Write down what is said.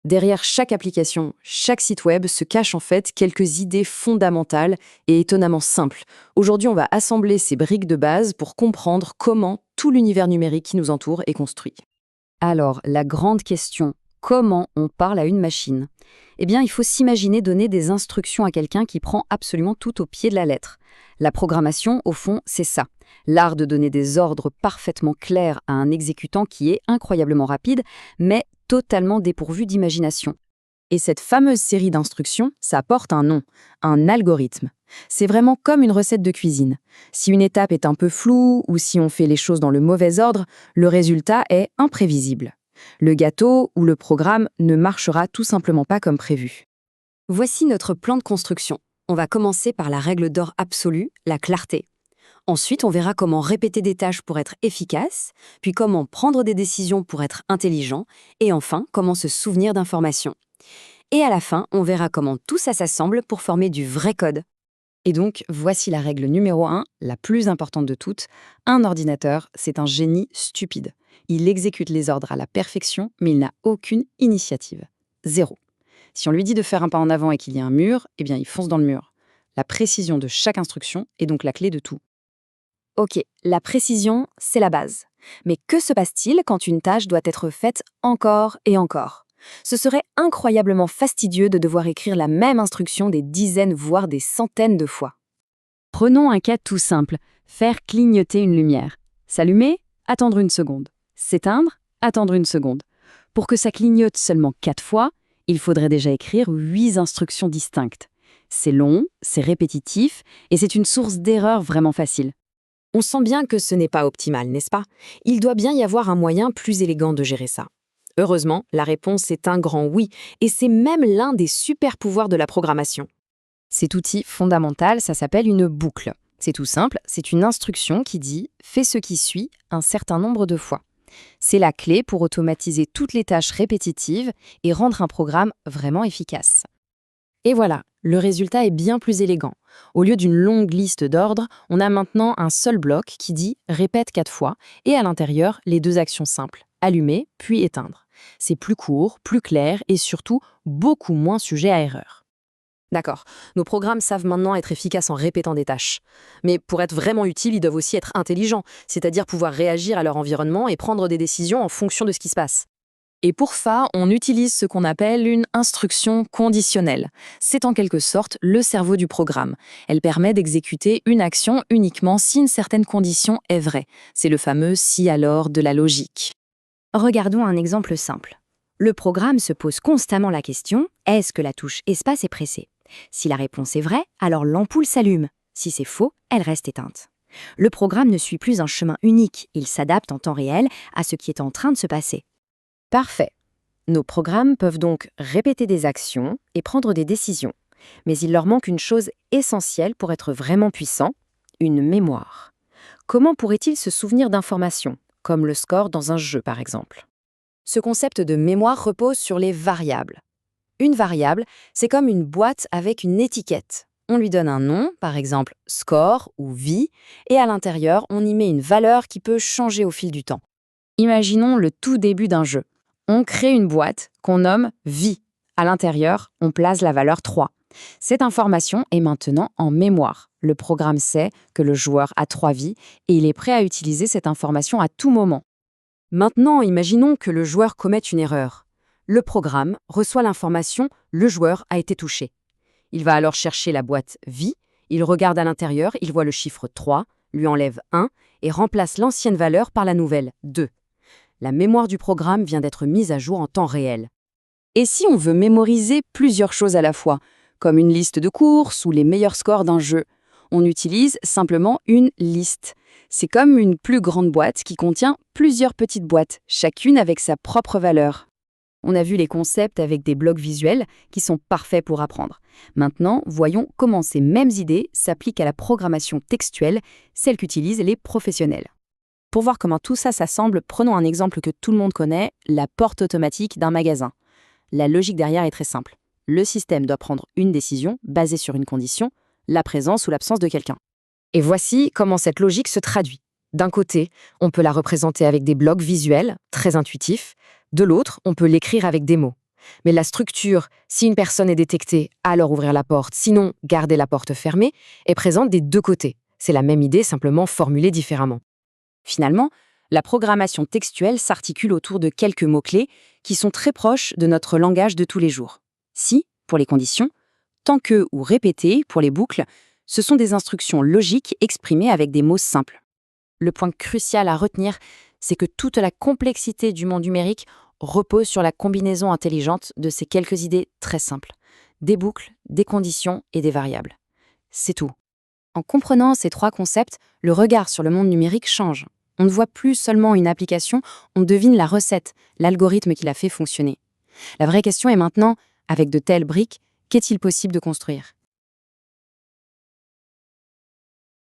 Derrière chaque application, chaque site web se cachent en fait quelques idées fondamentales et étonnamment simples. Aujourd'hui, on va assembler ces briques de base pour comprendre comment tout l'univers numérique qui nous entoure est construit. Alors, la grande question, comment on parle à une machine? Eh bien, il faut s'imaginer donner des instructions à quelqu'un qui prend absolument tout au pied de la lettre. La programmation, au fond, c'est ça. L'art de donner des ordres parfaitement clairs à un exécutant qui est incroyablement rapide, mais totalement dépourvu d'imagination. Et cette fameuse série d'instructions, ça porte un nom, un algorithme. C'est vraiment comme une recette de cuisine. Si une étape est un peu floue ou si on fait les choses dans le mauvais ordre, le résultat est imprévisible. Le gâteau ou le programme ne marchera tout simplement pas comme prévu. Voici notre plan de construction. On va commencer par la règle d'or absolue, la clarté. Ensuite, on verra comment répéter des tâches pour être efficace, puis comment prendre des décisions pour être intelligent, et enfin, comment se souvenir d'informations. Et à la fin, on verra comment tout ça s'assemble pour former du vrai code. Et donc, voici la règle numéro 1, la plus importante de toutes. Un ordinateur, c'est un génie stupide. Il exécute les ordres à la perfection, mais il n'a aucune initiative. Zéro. Si on lui dit de faire un pas en avant et qu'il y a un mur, eh bien, il fonce dans le mur. La précision de chaque instruction est donc la clé de tout. Ok, la précision, c'est la base. Mais que se passe-t-il quand une tâche doit être faite encore et encore? Ce serait incroyablement fastidieux de devoir écrire la même instruction des dizaines, voire des centaines de fois. Prenons un cas tout simple, faire clignoter une lumière. S'allumer, attendre une seconde. S'éteindre, attendre une seconde. Pour que ça clignote seulement 4 fois, il faudrait déjà écrire 8 instructions distinctes. C'est long, c'est répétitif, et c'est une source d'erreur vraiment facile. On sent bien que ce n'est pas optimal, n'est-ce pas? Il doit bien y avoir un moyen plus élégant de gérer ça. Heureusement, la réponse est un grand oui, et c'est même l'un des super pouvoirs de la programmation. Cet outil fondamental, ça s'appelle une boucle. C'est tout simple, c'est une instruction qui dit « fais ce qui suit » un certain nombre de fois. C'est la clé pour automatiser toutes les tâches répétitives et rendre un programme vraiment efficace. Et voilà, le résultat est bien plus élégant. Au lieu d'une longue liste d'ordres, on a maintenant un seul bloc qui dit « répète 4 fois » et à l'intérieur, les 2 actions simples, allumer puis éteindre. C'est plus court, plus clair et surtout beaucoup moins sujet à erreur. D'accord, nos programmes savent maintenant être efficaces en répétant des tâches. Mais pour être vraiment utiles, ils doivent aussi être intelligents, c'est-à-dire pouvoir réagir à leur environnement et prendre des décisions en fonction de ce qui se passe. Et pour ça, on utilise ce qu'on appelle une instruction conditionnelle. C'est en quelque sorte le cerveau du programme. Elle permet d'exécuter une action uniquement si une certaine condition est vraie. C'est le fameux « si alors » de la logique. Regardons un exemple simple. Le programme se pose constamment la question « est-ce que la touche espace est pressée ?» Si la réponse est vraie, alors l'ampoule s'allume. Si c'est faux, elle reste éteinte. Le programme ne suit plus un chemin unique, il s'adapte en temps réel à ce qui est en train de se passer. Parfait. Nos programmes peuvent donc répéter des actions et prendre des décisions. Mais il leur manque une chose essentielle pour être vraiment puissants, une mémoire. Comment pourraient-ils se souvenir d'informations, comme le score dans un jeu par exemple? Ce concept de mémoire repose sur les variables. Une variable, c'est comme une boîte avec une étiquette. On lui donne un nom, par exemple score ou vie, et à l'intérieur, on y met une valeur qui peut changer au fil du temps. Imaginons le tout début d'un jeu. On crée une boîte qu'on nomme vie. À l'intérieur, on place la valeur 3. Cette information est maintenant en mémoire. Le programme sait que le joueur a 3 vies et il est prêt à utiliser cette information à tout moment. Maintenant, imaginons que le joueur commette une erreur. Le programme reçoit l'information « le joueur a été touché ». Il va alors chercher la boîte « vie », il regarde à l'intérieur, il voit le chiffre 3, lui enlève 1 et remplace l'ancienne valeur par la nouvelle 2. La mémoire du programme vient d'être mise à jour en temps réel. Et si on veut mémoriser plusieurs choses à la fois, comme une liste de courses ou les meilleurs scores d'un jeu, on utilise simplement une liste. C'est comme une plus grande boîte qui contient plusieurs petites boîtes, chacune avec sa propre valeur. On a vu les concepts avec des blocs visuels qui sont parfaits pour apprendre. Maintenant, voyons comment ces mêmes idées s'appliquent à la programmation textuelle, celle qu'utilisent les professionnels. Pour voir comment tout ça s'assemble, prenons un exemple que tout le monde connaît, la porte automatique d'un magasin. La logique derrière est très simple. Le système doit prendre une décision basée sur une condition, la présence ou l'absence de quelqu'un. Et voici comment cette logique se traduit. D'un côté, on peut la représenter avec des blocs visuels, très intuitifs. De l'autre, on peut l'écrire avec des mots. Mais la structure, si une personne est détectée, alors ouvrir la porte, sinon garder la porte fermée, est présente des deux côtés. C'est la même idée, simplement formulée différemment. Finalement, la programmation textuelle s'articule autour de quelques mots-clés qui sont très proches de notre langage de tous les jours. Si, pour les conditions, tant que ou répété, pour les boucles, ce sont des instructions logiques exprimées avec des mots simples. Le point crucial à retenir, c'est que toute la complexité du monde numérique repose sur la combinaison intelligente de ces quelques idées très simples. Des boucles, des conditions et des variables. C'est tout. En comprenant ces trois concepts, le regard sur le monde numérique change. On ne voit plus seulement une application, on devine la recette, l'algorithme qui la fait fonctionner. La vraie question est maintenant, avec de telles briques, qu'est-il possible de construire ?